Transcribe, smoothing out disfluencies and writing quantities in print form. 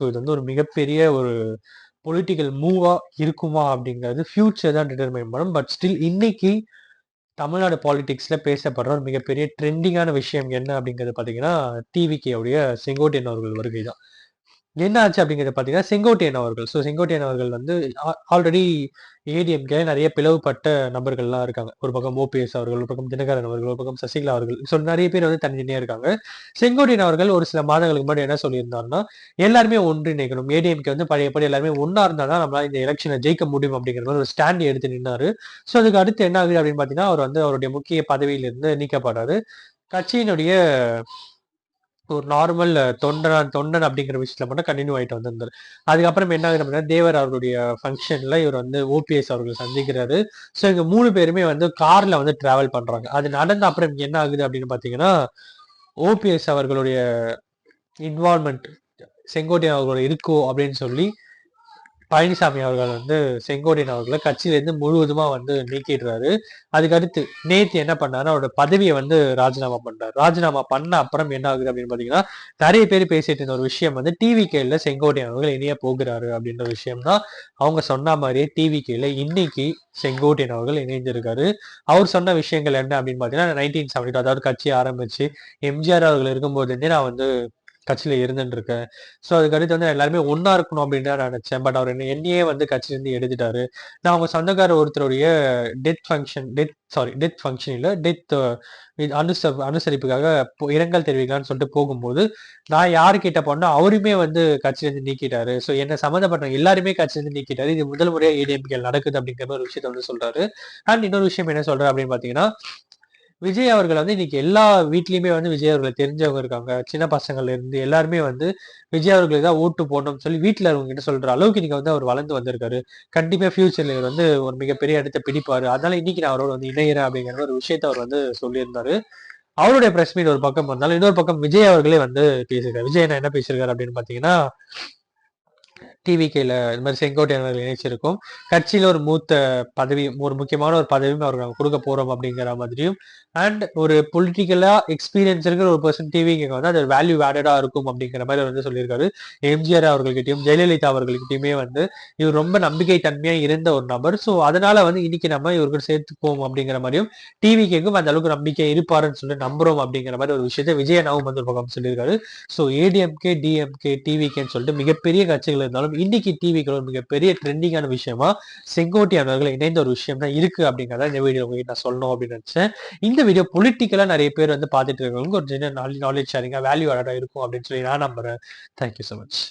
So இது வந்து ஒரு மிகப்பெரிய ஒரு பொலிட்டிக்கல் மூவா இருக்குமா அப்படிங்கிறது ஃபியூச்சர் தான் டிட்டர்மைன் பண்ணும். பட் ஸ்டில் இன்னைக்கு தமிழ்நாடு பாலிடிக்ஸ்ல பேசப்படுற ஒரு மிகப்பெரிய ட்ரெண்டிங்கான விஷயம் என்ன அப்படிங்கிறது பார்த்தீங்கன்னா, டிவிகே உடைய செங்கோட்டையன் அவர்கள் வருகை தான். என்ன ஆச்சு அப்படிங்கிறத பார்த்தீங்கன்னா, செங்கோட்டையன் அவர்கள். செங்கோட்டையன் அவர்கள் வந்து ஆல்ரெடி ஏடிஎம்கே நெறைய பிளவுபட்ட நபர்கள்லாம் இருக்காங்க. ஒரு பக்கம் ஓபிஎஸ் அவர்கள், ஒரு பக்கம் தினகரன் அவர்கள், ஒரு பக்கம் சசிகலா அவர்கள். நெறைய பேர் வந்து தனித்தனியா இருக்காங்க. செங்கோட்டையன் அவர்கள் ஒரு சில மாதங்களுக்கு முன்னாடி என்ன சொல்லியிருந்தாருன்னா, எல்லாருமே ஒன்றிணைக்கணும். ஏடிஎம்கே வந்து பழையபடி எல்லாருமே ஒண்ணா இருந்தா தான் நம்மளால இந்த எலக்ஷன ஜெயிக்க முடியும் அப்படிங்கிற மாரி ஒரு ஸ்டாண்ட் எடுத்து நின்னாரு. அதுக்கு அடுத்து என்ன ஆகுது அப்படின்னு பார்த்தீங்கன்னா, அவர் வந்து அவருடைய முக்கிய பதவியிலிருந்து நீக்கப்படுறாரு. கட்சியினுடைய ஒரு நார்மல் தொண்டன் அப்படிங்கிற விஷயத்துல மட்டும் கண்டினியூ ஆயிட்டு வந்திருந்தாரு. அதுக்கப்புறம் என்ன ஆகுது அப்படின்னா, தேவர் அவருடைய ஃபங்ஷன்ல இவர் வந்து ஓபிஎஸ் அவர்கள் சந்திக்கிறாரு. இவங்க 3 பேருமே வந்து கார்ல வந்து டிராவல் பண்றாங்க. அது நடந்த அப்புறம் என்ன ஆகுது அப்படின்னு பார்த்தீங்கன்னா, ஓபிஎஸ் அவர்களுடைய இன்வால்வ்மென்ட் செங்கோட்டையன் அவர்களோட இருக்கோ அப்படின்னு சொல்லி பழனிசாமி அவர்கள் வந்து செங்கோட்டையன் அவர்கள கட்சியிலிருந்து முழுவதுமா வந்து நீக்கிடுறாரு. அதுக்கடுத்து நேத்து என்ன பண்ணாருன்னா, அவரோட பதவிய வந்து ராஜினாமா பண்றாரு. ராஜினாமா பண்ண அப்புறம் என்ன ஆகுது அப்படின்னு பார்த்தீங்கன்னா, நெறைய பேர் பேசிட்டு இருந்த ஒரு விஷயம் வந்து டிவிகேல செங்கோட்டையன் அவர்கள் இணைய போகிறாரு அப்படின்ற விஷயம் தான். அவங்க சொன்ன மாரியே டிவிகேல இன்னைக்கு செங்கோட்டையன் அவர்கள் இணைந்திருக்காரு. அவர் சொன்ன விஷயங்கள் என்ன அப்படின்னு பார்த்தீங்கன்னா, 1972 அதாவது கட்சி ஆரம்பிச்சு எம்ஜிஆர் அவர்கள் இருக்கும்போதுருந்தே நான் வந்து கட்சியில இருந்துட்டு இருக்கேன். அதுக்கடுத்து வந்து எல்லாருமே ஒண்ணா இருக்கணும் அப்படின்னு தான் நினைச்சேன். பட் அவர் என்னையே வந்து கட்சியிலிருந்து எடுத்துட்டாரு. நான் அவங்க சொந்தக்காரர் ஒருத்தருடைய டெத் ஃபங்ஷன் இல்ல டெத் அனுசரிப்புக்காக இரங்கல் தெரிவிக்கலாம்னு சொல்லிட்டு போகும்போது, நான் யாருகிட்ட போனேனோ அவருமே வந்து கட்சியிலிருந்து நீக்கிட்டாரு. என்ன சம்மந்தப்பட்ட எல்லாருமே கட்சியிலிருந்து நீக்கிட்டாரு. இது முதல் முறையா ஏடிஎம்கேல நடக்குது அப்படிங்கிற மாரி ஒரு விஷயத்த வந்து சொல்றாரு. அண்ட் இன்னொரு விஷயம் என்ன சொல்றாரு அப்படின்னு பார்த்தீங்கன்னா, விஜய் அவர்கள் வந்து இன்னைக்கு எல்லா வீட்லயுமே வந்து விஜய் அவர்கள தெரிஞ்சவங்க இருக்காங்க. சின்ன பசங்கள்ல இருந்து எல்லாருமே வந்து விஜய் அவர்களுக்கு தான் ஓட்டு போடணும்னு சொல்லி வீட்ல இருக்கவங்ககிட்ட சொல்ற அளவுக்கு இன்னைக்கு வந்து அவர் வளர்ந்து வந்திருக்காரு. கண்டிப்பா ஃபியூச்சர்ல இவர் வந்து ஒரு மிகப்பெரிய இடத்த பிடிப்பாரு. அதனால இன்னைக்கு நான் அவரோட வந்து இணையறேன் அப்படிங்கிற ஒரு விஷயத்த அவர் வந்து சொல்லியிருந்தாரு. அவருடைய பிரஸ் மீட் ஒரு பக்கம் இருந்தாலும், இன்னொரு பக்கம் விஜய் அவர்களே வந்து பேசியிருக்காரு. விஜய் அண்ணா என்ன பேசியிருக்காரு அப்படின்னு பார்த்தீங்கன்னா, டிவிகேல இந்த மாதிரி செங்கோட்டையன் அவர்கள் இணைச்சிருக்கோம். கட்சியில ஒரு மூத்த பதவி, ஒரு முக்கியமான ஒரு பதவியும் அவருக்கு நாங்க குடுக்க போறோம் அப்படிங்கிற மாதிரியும், அண்ட் ஒரு பொலிட்டிக்கலா எக்ஸ்பீரியன்ஸ் இருக்கிற ஒரு பெர்சன் டிவிகேக்கு வந்து அது வேல்யூ ஆடடா இருக்கும் அப்படிங்கிற மாதிரி வந்து சொல்லியிருக்காரு. எம்ஜிஆர் அவர்கள்கிட்டயும், ஜெயலலிதா அவர்கள்கிட்டயுமே வந்து இவர் ரொம்ப நம்பிக்கை தன்மையா இருந்த ஒரு நபர். அதனால வந்து இன்னைக்கு நம்ம இவருக்கு சேர்த்துப்போம் அப்படிங்கிற மாதிரியும், டிவிகேக்கும் அந்த அளவுக்கு நம்பிக்கை இருப்பாருன்னு சொல்லி நம்புறோம் அப்படிங்கிற மாதிரி ஒரு விஷயத்தை விஜய் அண்ணாவும் வந்து ஒரு பக்கம் சொல்லியிருக்காரு. ஏடிஎம்கே, டிஎம்கே, டிவிகேன்னு சொல்லிட்டு மிகப்பெரிய கட்சிகள் இருந்தாலும் இன்னைக்கு டிவிக்கு ஒரு மிகப்பெரிய ட்ரெண்டிங்கான விஷயமா செங்கோட்டையன் அவர்கள் இணைந்த ஒரு விஷயம் தான் இருக்கு அப்படிங்கிறத இந்த வீடியோ உங்ககிட்ட நான் சொல்லணும் அப்படின்னு நினைச்சேன். இந்த வீடியோ பொலிட்டிக்கலா நிறைய பேர் வந்து பார்த்துட்டு இருக்கவங்க ஒரு ஜெனரல் நாலேஜ் ஷேரிங்கா வேல்யூ ஆடா இருக்கும் அப்படின்னு சொல்லி நான் நம்புறேன். Thank you so much.